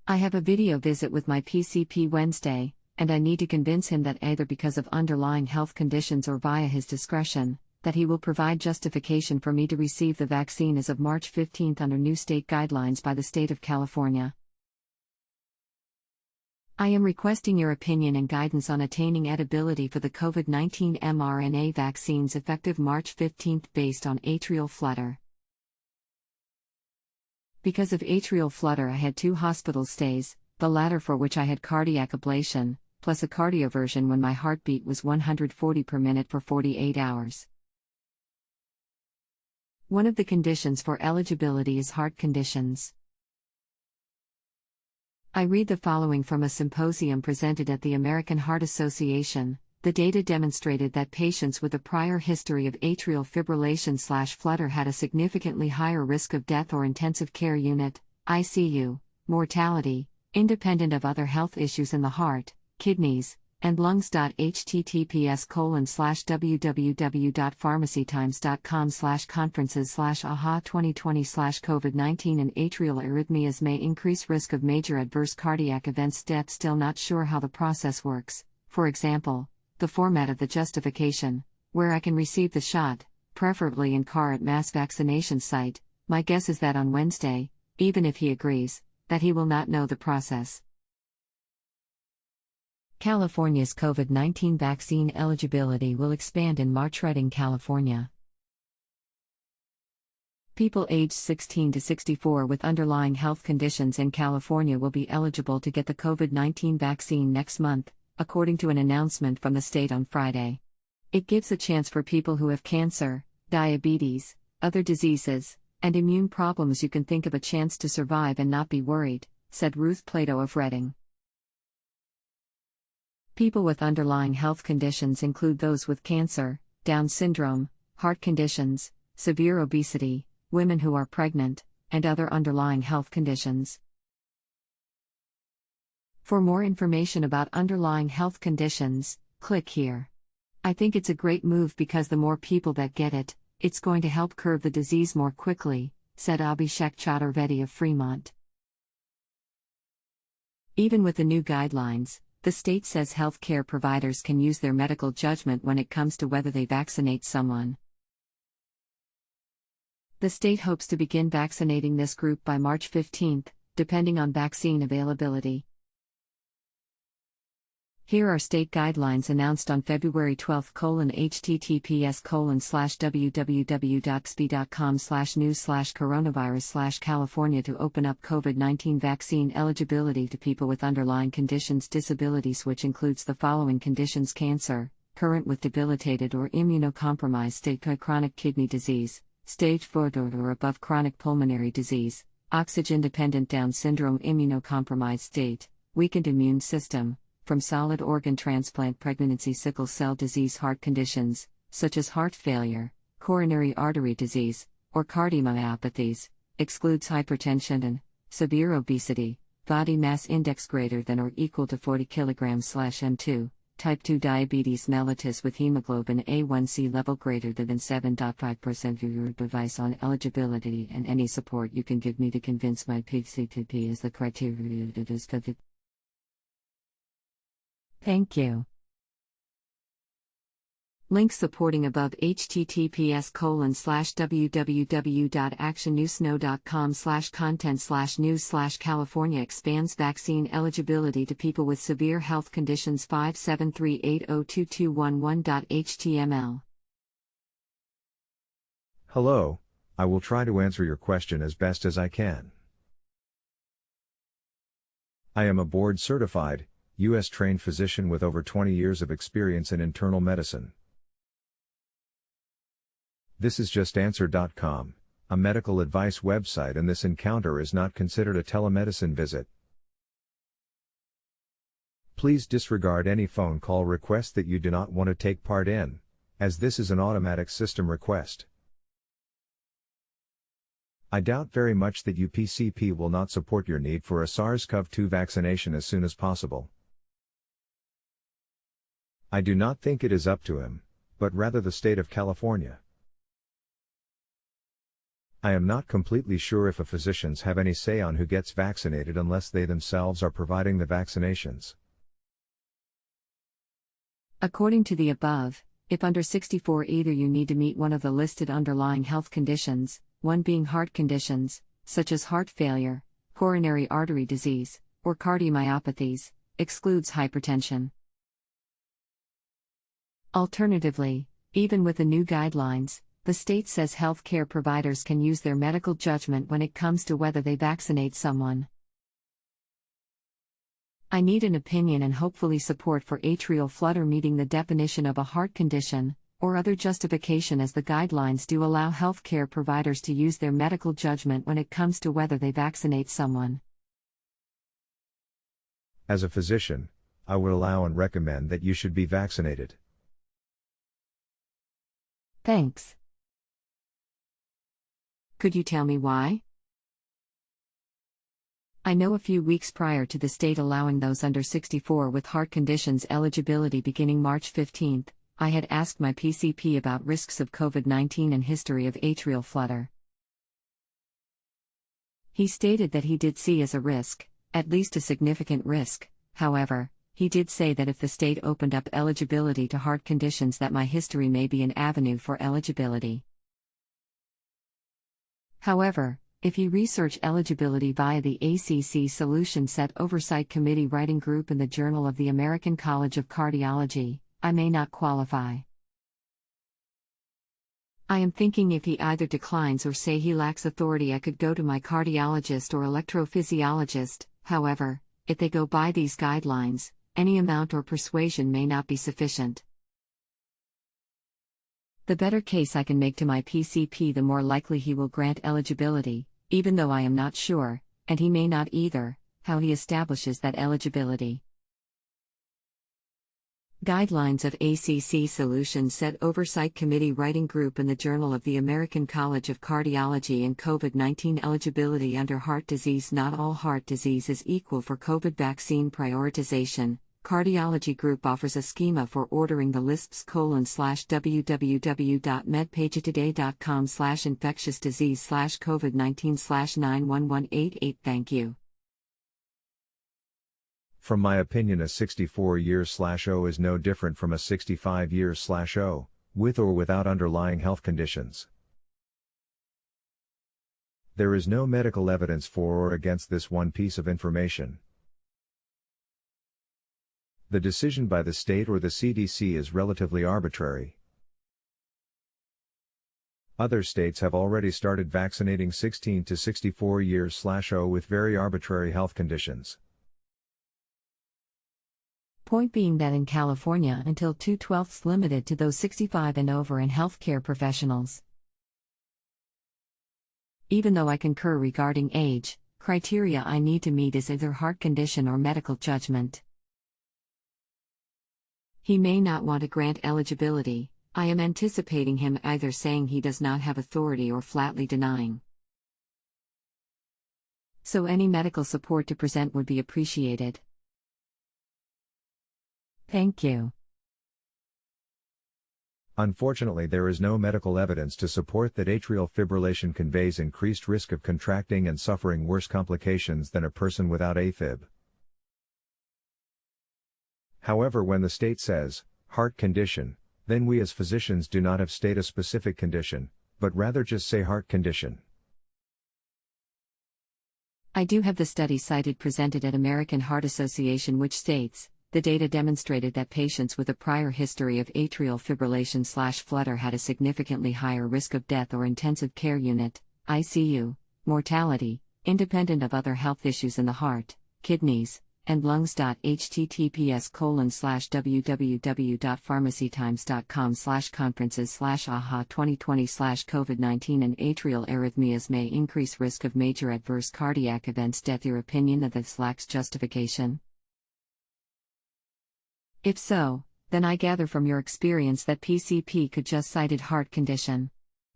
I have a video visit with my PCP Wednesday, and I need to convince him that either because of underlying health conditions or via his discretion, that he will provide justification for me to receive the vaccine as of March 15 under new state guidelines by the state of California. I am requesting your opinion and guidance on attaining edibility for the COVID-19 mRNA vaccines effective March 15 based on atrial flutter. Because of atrial flutter, I had 2 hospital stays, the latter for which I had cardiac ablation, plus a cardioversion when my heartbeat was 140 per minute for 48 hours. One of the conditions for eligibility is heart conditions. I read the following from a symposium presented at the American Heart Association. The data demonstrated that patients with a prior history of atrial fibrillation/flutter had a significantly higher risk of death or intensive care unit (ICU) mortality, independent of other health issues in the heart, kidneys, and lungs. https:/www.pharmacytimes.com/conferences/AHA2020/COVID-19 and atrial arrhythmias may increase risk of major adverse cardiac events. Still not sure how the process works. For example, the format of the justification, where I can receive the shot, preferably in car at mass vaccination site. My guess is that on Wednesday, even if he agrees, that he will not know the process. California's COVID-19 vaccine eligibility will expand in MARCHREDDING, California. People aged 16 to 64 with underlying health conditions in California will be eligible to get the COVID-19 vaccine next month, according to an announcement from the state on Friday. It gives a chance for people who have cancer, diabetes, other diseases, and immune problems. You can think of a chance to survive and not be worried, said Ruth Plato of Redding. People with underlying health conditions include those with cancer, Down syndrome, heart conditions, severe obesity, women who are pregnant, and other underlying health conditions. For more information about underlying health conditions, click here. I think it's a great move because the more people that get it, it's going to help curb the disease more quickly, said Abhishek Chaturvedi of Fremont. Even with the new guidelines, the state says healthcare providers can use their medical judgment when it comes to whether they vaccinate someone. The state hopes to begin vaccinating this group by March 15, depending on vaccine availability. Here are state guidelines announced on February 12: https:/www.xp.com/news/coronavirus/California to open up COVID-19 vaccine eligibility to people with underlying conditions, disabilities, which includes the following conditions: cancer, current with debilitated or immunocompromised state, chronic kidney disease, stage 4 or above chronic pulmonary disease, oxygen-dependent Down syndrome, immunocompromised state, weakened immune system, from solid organ transplant, pregnancy, sickle cell disease, heart conditions, such as heart failure, coronary artery disease, or cardiomyopathies, excludes hypertension and severe obesity, body mass index greater than or equal to 40 kg/m2, type 2 diabetes mellitus with hemoglobin A1C level greater than 7.5%. Your advice on eligibility and any support you can give me to convince my PCP is the criteria to discuss it. Thank you. Links supporting above: https://www.actionnewsnow.com/content/news/California expands vaccine eligibility to people with severe health conditions 573802211.html. Hello, I will try to answer your question as best as I can. I am a board-certified, U.S.-trained physician with over 20 years of experience in internal medicine. This is JustAnswer.com, a medical advice website, and this encounter is not considered a telemedicine visit. Please disregard any phone call request that you do not want to take part in, as this is an automatic system request. I doubt very much that PCP will not support your need for a SARS-CoV-2 vaccination as soon as possible. I do not think it is up to him, but rather the state of California. I am not completely sure if physicians have any say on who gets vaccinated unless they themselves are providing the vaccinations. According to the above, if under 64 either you need to meet one of the listed underlying health conditions, one being heart conditions, such as heart failure, coronary artery disease, or cardiomyopathies, excludes hypertension. Alternatively, even with the new guidelines, the state says healthcare providers can use their medical judgment when it comes to whether they vaccinate someone. I need an opinion and hopefully support for atrial flutter meeting the definition of a heart condition, or other justification, as the guidelines do allow healthcare providers to use their medical judgment when it comes to whether they vaccinate someone. As a physician, I would allow and recommend that you should be vaccinated. Thanks. Could you tell me why? I know a few weeks prior to the state allowing those under 64 with heart conditions eligibility beginning March 15, I had asked my PCP about risks of COVID-19 and history of atrial flutter. He stated that he did see as a risk, at least a significant risk. However, he did say that if the state opened up eligibility to heart conditions, that my history may be an avenue for eligibility. However, if you research eligibility via the ACC Solution Set Oversight Committee Writing Group in the Journal of the American College of Cardiology, I may not qualify. I am thinking if he either declines or say he lacks authority, I could go to my cardiologist or electrophysiologist. However, if they go by these guidelines, any amount or persuasion may not be sufficient. The better case I can make to my PCP, the more likely he will grant eligibility, even though I am not sure, and he may not either, how he establishes that eligibility. Guidelines of ACC Solution Set Oversight Committee Writing Group in the Journal of the American College of Cardiology and COVID-19 eligibility under heart disease. Not all heart disease is equal for COVID vaccine prioritization. Cardiology Group offers a schema for ordering the lists:/www.medpagetoday.com/infectious disease/COVID-19/91188. Thank you. From my opinion, a 64-year/O is no different from a 65-year/O, with or without underlying health conditions. There is no medical evidence for or against this one piece of information. The decision by the state or the CDC is relatively arbitrary. Other states have already started vaccinating 16 to 64 years/O with very arbitrary health conditions. Point being that in California, until 2/12 limited to those 65 and over and healthcare professionals. Even though I concur regarding age, criteria I need to meet is either heart condition or medical judgment. He may not want to grant eligibility. I am anticipating him either saying he does not have authority or flatly denying. So any medical support to present would be appreciated. Thank you. Unfortunately, there is no medical evidence to support that atrial fibrillation conveys increased risk of contracting and suffering worse complications than a person without AFib. However, when the state says, heart condition, then we as physicians do not have state a specific condition, but rather just say heart condition. I do have the study cited presented at American Heart Association, which states, the data demonstrated that patients with a prior history of atrial fibrillation/flutter had a significantly higher risk of death or intensive care unit, ICU, mortality, independent of other health issues in the heart, kidneys, and lungs. https://www.pharmacytimes.com/conferences/AHA2020/COVID-19 and atrial arrhythmias may increase risk of major adverse cardiac events. Death. Your opinion that this lacks justification? If so, then I gather from your experience that PCP could just cited heart condition.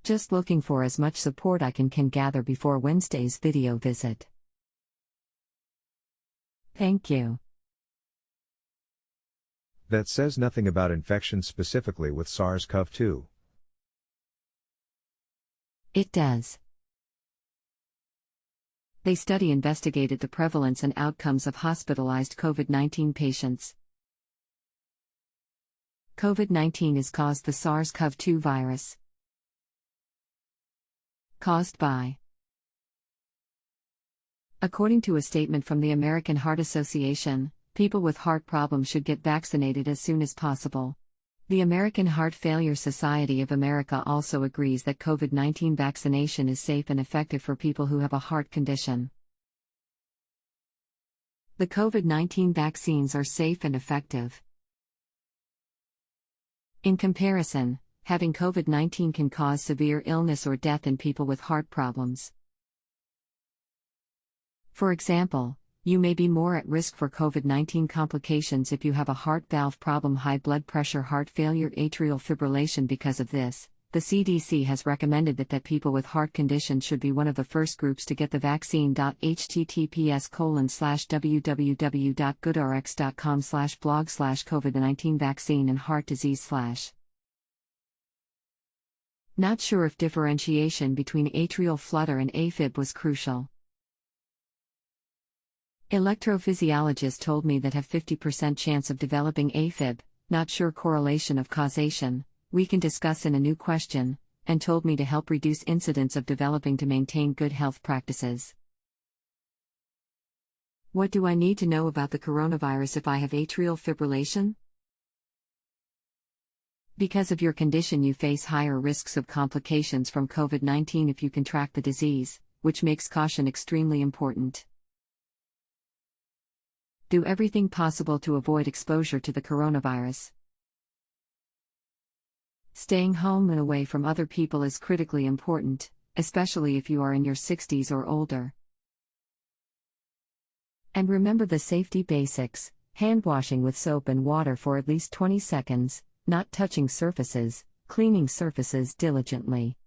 Just looking for as much support I can gather before Wednesday's video visit. Thank you. That says nothing about infection specifically with SARS-CoV-2. It does. They study investigated the prevalence and outcomes of hospitalized COVID-19 patients. COVID-19 is caused the SARS-CoV-2 virus. Caused by. According to a statement from the American Heart Association, people with heart problems should get vaccinated as soon as possible. The American Heart Failure Society of America also agrees that COVID-19 vaccination is safe and effective for people who have a heart condition. The COVID-19 vaccines are safe and effective. In comparison, having COVID-19 can cause severe illness or death in people with heart problems. For example, you may be more at risk for COVID-19 complications if you have a heart valve problem, high blood pressure, heart failure, atrial fibrillation. Because of this, the CDC has recommended that people with heart conditions should be one of the first groups to get the vaccine. https:/www.goodrx.com/blog/COVID-19 vaccine and heart disease/. Not sure if differentiation between atrial flutter and AFib was crucial. Electrophysiologist told me that have 50% chance of developing AFib, not sure correlation of causation, we can discuss in a new question, and told me to help reduce incidence of developing to maintain good health practices. What do I need to know about the coronavirus if I have atrial fibrillation? Because of your condition, you face higher risks of complications from COVID-19 if you contract the disease, which makes caution extremely important. Do everything possible to avoid exposure to the coronavirus. Staying home and away from other people is critically important, especially if you are in your 60s or older. And remember the safety basics: hand washing with soap and water for at least 20 seconds, not touching surfaces, cleaning surfaces diligently.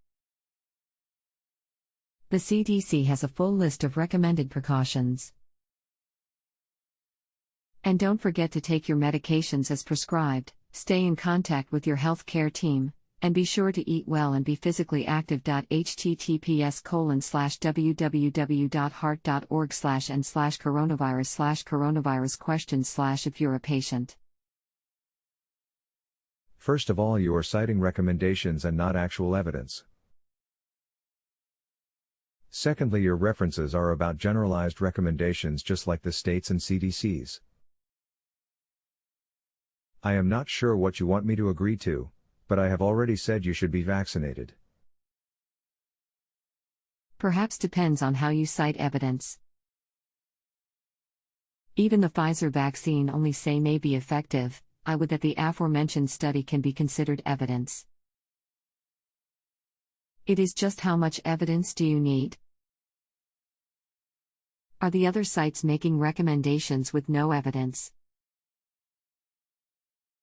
The CDC has a full list of recommended precautions. And don't forget to take your medications as prescribed, stay in contact with your health care team, and be sure to eat well and be physically active. https://www.heart.org/n/coronavirus/coronavirus questions/ if you're a patient. First of all, you are citing recommendations and not actual evidence. Secondly, your references are about generalized recommendations just like the states and CDC's. I am not sure what you want me to agree to, but I have already said you should be vaccinated. Perhaps depends on how you cite evidence. Even the Pfizer vaccine only say may be effective. I would that the aforementioned study can be considered evidence. It is just how much evidence do you need? Are the other sites making recommendations with no evidence?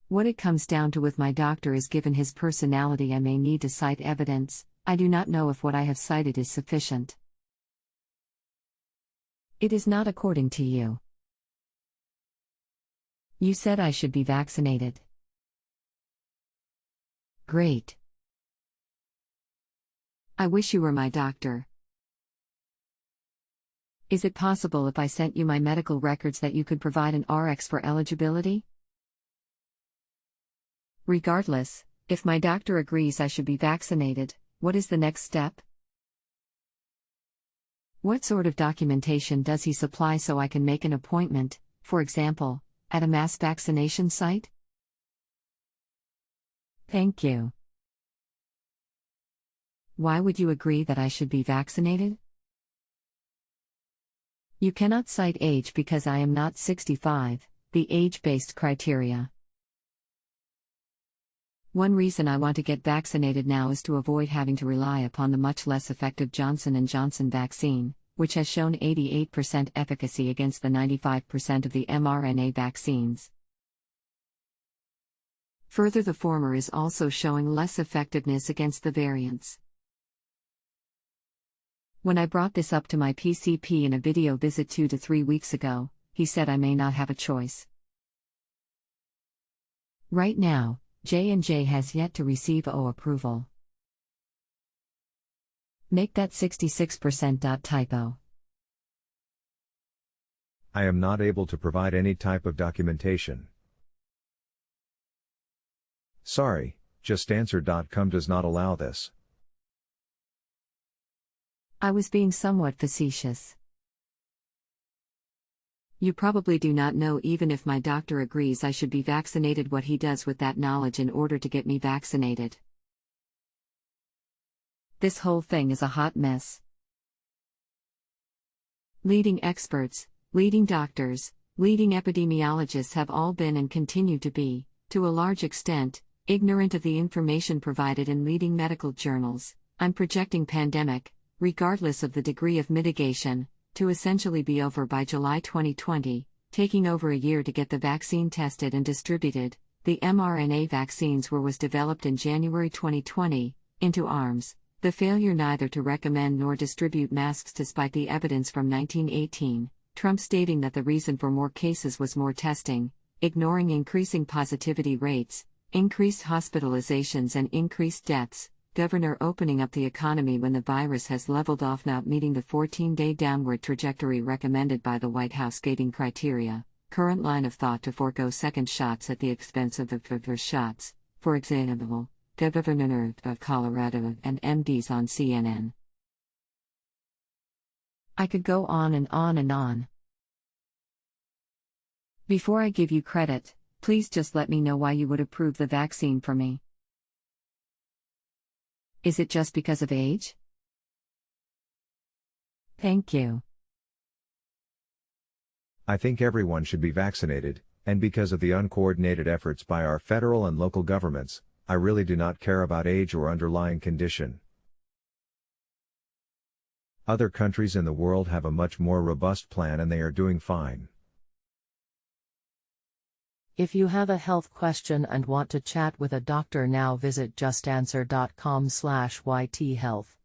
What it comes down to with my doctor is, given his personality, I may need to cite evidence. I do not know if what I have cited is sufficient. It is not according to you. You said I should be vaccinated. Great. I wish you were my doctor. Is it possible if I sent you my medical records that you could provide an RX for eligibility? Regardless, if my doctor agrees I should be vaccinated, what is the next step? What sort of documentation does he supply so I can make an appointment, for example, at a mass vaccination site? Thank you. Why would you agree that I should be vaccinated? You cannot cite age because I am not 65, the age-based criteria. One reason I want to get vaccinated now is to avoid having to rely upon the much less effective Johnson & Johnson vaccine, which has shown 88% efficacy against the 95% of the mRNA vaccines. Further, the former is also showing less effectiveness against the variants. When I brought this up to my PCP in a video visit 2 to 3 weeks ago, he said I may not have a choice. Right now, J&J has yet to receive O approval. Make that 66% typo. I am not able to provide any type of documentation. Sorry, JustAnswer.com does not allow this. I was being somewhat facetious. You probably do not know even if my doctor agrees I should be vaccinated what he does with that knowledge in order to get me vaccinated. This whole thing is a hot mess. Leading experts, leading doctors, leading epidemiologists have all been and continue to be, to a large extent, ignorant of the information provided in leading medical journals. I'm projecting pandemic, regardless of the degree of mitigation, to essentially be over by July 2020, taking over a year to get the vaccine tested and distributed. The mRNA vaccines was developed in January 2020, into arms. The failure neither to recommend nor distribute masks despite the evidence from 1918, Trump stating that the reason for more cases was more testing, ignoring increasing positivity rates, increased hospitalizations and increased deaths, Governor opening up the economy when the virus has leveled off, not meeting the 14-day downward trajectory recommended by the White House gating criteria, current line of thought to forego second shots at the expense of the first shots, for example, Governor of Colorado and MDs on CNN. I could go on and on and on. Before I give you credit, please just let me know why you would approve the vaccine for me. Is it just because of age? Thank you. I think everyone should be vaccinated, and because of the uncoordinated efforts by our federal and local governments, I really do not care about age or underlying condition. Other countries in the world have a much more robust plan and they are doing fine. If you have a health question and want to chat with a doctor now, visit justanswer.com/ythealth.